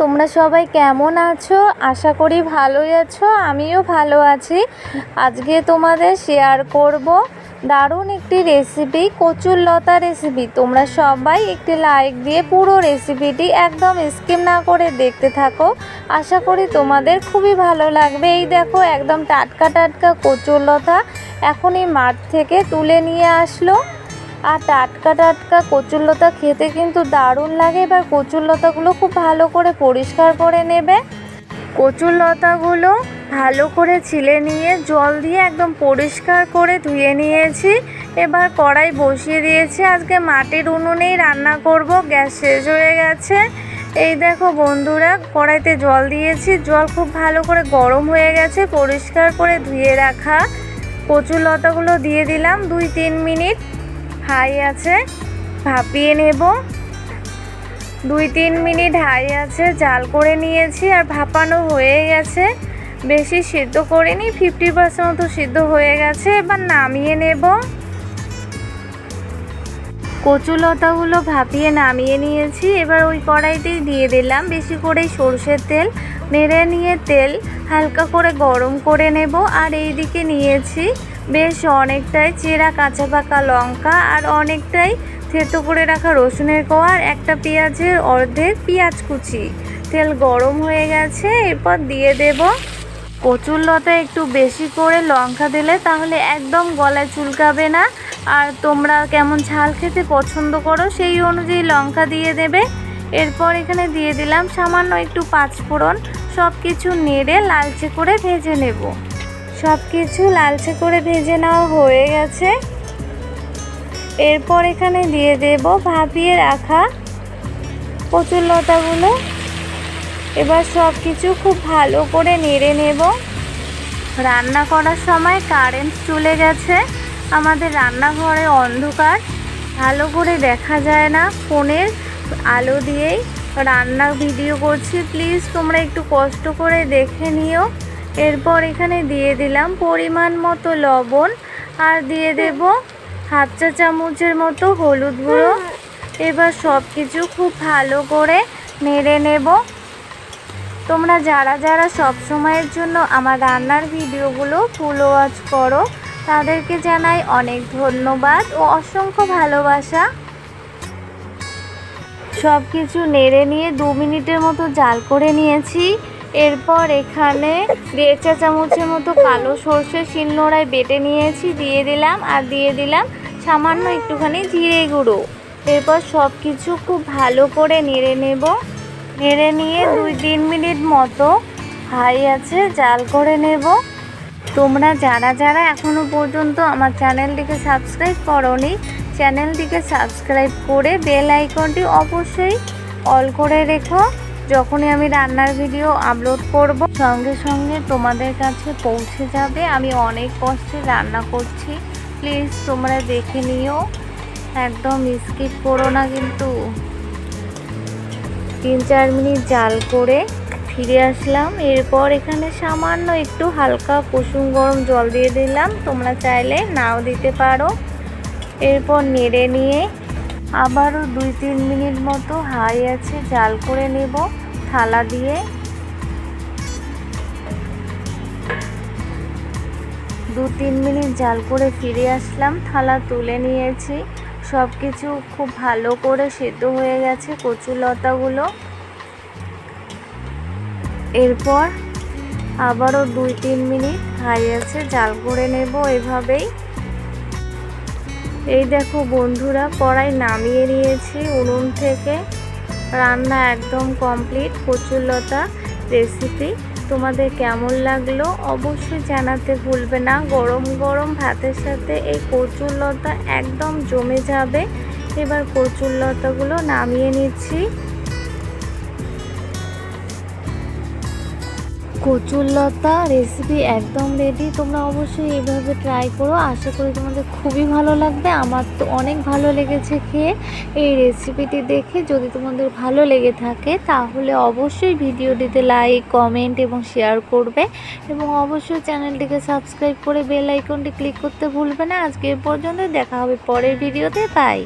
তোমরা সবাই কেমন আছো? আশা করি ভালোই আছো। আমিও ভালো আছি। আজকে তোমাদের শেয়ার করব দারুণ একটি রেসিপি, কচুরলতা রেসিপি। তোমরা সবাই একটি লাইক দিয়ে পুরো রেসিপিটি একদম স্কিপ না করে দেখতে থাকো। আশা করি তোমাদের খুবই ভালো লাগবে। এই দেখো, একদম টাটকা টাটকা কচুরলতা এখনই মাঠ থেকে তুলে নিয়ে আসলো। আর টাটকা টাটকা কচুরলতা খেতে কিন্তু দারুণ লাগে। এবার কচুরলতাগুলো খুব ভালো করে পরিষ্কার করে নেবে। কচুরলতাগুলো ভালো করে ছিলে নিয়ে জল দিয়ে একদম পরিষ্কার করে ধুয়ে নিয়েছি। এবার কড়াই বসিয়ে দিয়েছি। আজকে মাটির উনুনেই রান্না করব, গ্যাস শেষ হয়ে গেছে। এই দেখো বন্ধুরা, কড়াইতে জল দিয়েছি। জল খুব ভালো করে গরম হয়ে গেছে। পরিষ্কার করে ধুয়ে রাখা কচুরলতাগুলো দিয়ে দিলাম। 2-3 মিনিট হাই আছে ভাপিয়ে নেব। 2-3 মিনিট হাই আছে জাল করে নিয়েছি। আর ভাপানো হয়ে গেছে, বেশি সিদ্ধ করিনি, 50% মতো সিদ্ধ হয়ে গেছে। এবার নামিয়ে নেব। কচুরলতাগুলো ভাপিয়ে নামিয়ে নিয়েছি। এবার ওই কড়াইতেই দিয়ে দিলাম বেশি করেই সরষের তেল। নেড়ে নিয়ে তেল হালকা করে গরম করে নেব। আর এইদিকে নিয়েছি বেশ অনেকটাই চেরা কাঁচা পাকা লঙ্কা, আর অনেকটাই থেতো করে রাখা রসুনের কোয়া, আর একটা পেঁয়াজের অর্ধেক পেঁয়াজ কুচি। তেল গরম হয়ে গেছে, এরপর দিয়ে দেব। কচুরলতা একটু বেশি করে লঙ্কা দিলে তাহলে একদম গলায় চুলকাবে না। আর তোমরা কেমন ঝাল খেতে পছন্দ করো সেই অনুযায়ী লঙ্কা দিয়ে দেবে। এরপর এখানে দিয়ে দিলাম সামান্য একটু পাঁচফোড়ন। সব কিছু নেড়ে লালচে করে ভেজে নেব। সব কিছু লালচে করে ভেজে নেওয়া হয়ে গেছে। এরপর এখানে দিয়ে দেব ভাপিয়ে রাখা কচুরলতাগুলো। এবার সব কিছু খুব ভালো করে নেড়ে নেব। রান্না করার সময় কারেন্ট চলে গেছে। আমাদের রান্নাঘরে অন্ধকার, ভালো করে দেখা যায় না। ফোনের আলো দিয়েই রান্না ভিডিও করছি, প্লিজ তোমরা একটু কষ্ট করে দেখে নিও। এরপর এখানে দিয়ে দিলাম পরিমাণ মতো লবণ, আর দিয়ে দেব হাফ চা চামচের মতো হলুদ গুঁড়ো। এবার সব কিছু খুব ভালো করে নেড়ে নেব। তোমরা যারা যারা সব সময়ের জন্য আমার রান্নার ভিডিওগুলো ফুল ওয়াচ করো, তাদেরকে জানাই অনেক ধন্যবাদ ও অসংখ্য ভালোবাসা। সব কিছু নেড়ে নিয়ে 2 মিনিটের মতো জাল করে নিয়েছি। এরপর এখানে 1.5 চা চামচের মতো কালো সর্ষে শিলনোড়ায় বেটে নিয়েছি, দিয়ে দিলাম। আর দিয়ে দিলাম সামান্য একটুখানি জিরে গুঁড়ো। এরপর সব কিছু খুব ভালো করে নেড়ে নেব। নেড়ে নিয়ে 2-3 মিনিট মতো হাই আছে জাল করে নেব। তোমরা যারা যারা এখনও পর্যন্ত আমার চ্যানেলটিকে সাবস্ক্রাইব করোনি, চ্যানেলটিকে সাবস্ক্রাইব করে বেল আইকনটি অবশ্যই অল করে রেখো। যখনই আমি রান্নার ভিডিও আপলোড করব, সঙ্গে সঙ্গে তোমাদের কাছে পৌঁছে যাবে। আমি অনেক কষ্টে রান্না করছি, প্লিজ তোমরা দেখে নিও, একদম স্কিপ করো না কিন্তু। 3-4 মিনিট জাল করে ফিরে আসলাম। এরপর এখানে সামান্য একটু হালকা কুসুম গরম জল দিয়ে দিলাম, তোমরা চাইলে নাও দিতে পারো। এরপর নেড়ে নিয়ে আবারও 2-3 মিনিট মতো হাই আছে জাল করে নেব থালা দিয়ে। 2-3 মিনিট জাল করে ফিরে আসলাম, থালা তুলে নিয়েছি। সব কিছু খুব ভালো করে সেদ্ধ হয়ে গেছে কচুরলতাগুলো। এরপর আবারও 2-3 মিনিট হাই আছে জাল করে নেব এভাবেই। এই দেখো বন্ধুরা, কড়াই নামিয়ে নিয়েছি উনুন থেকে। রান্না একদম কমপ্লিট। কচুরলতা রেসিপি তোমাদের কেমন লাগলো অবশ্যই জানাতে ভুলবে না। গরম গরম ভাতের সাথে এই কচুরলতা একদম জমে যাবে। এবার কচুরলতাগুলো নামিয়ে নিচ্ছি। কচুরলতা রেসিপি একদম রেডি। তোমরা অবশ্যই এইভাবে ট্রাই করো, আশা করি তোমাদের খুবই ভালো লাগবে। আমার তো অনেক ভালো লেগেছে খেয়ে এই রেসিপিটি দেখে। যদি তোমাদের ভালো লেগে থাকে তাহলে অবশ্যই ভিডিওটিতে লাইক, কমেন্ট এবং শেয়ার করবে, এবং অবশ্যই চ্যানেলটিকে সাবস্ক্রাইব করে বেল আইকনটি ক্লিক করতে ভুলবে না। আজকে এ পর্যন্ত, দেখা হবে পরের ভিডিওতে। বাই।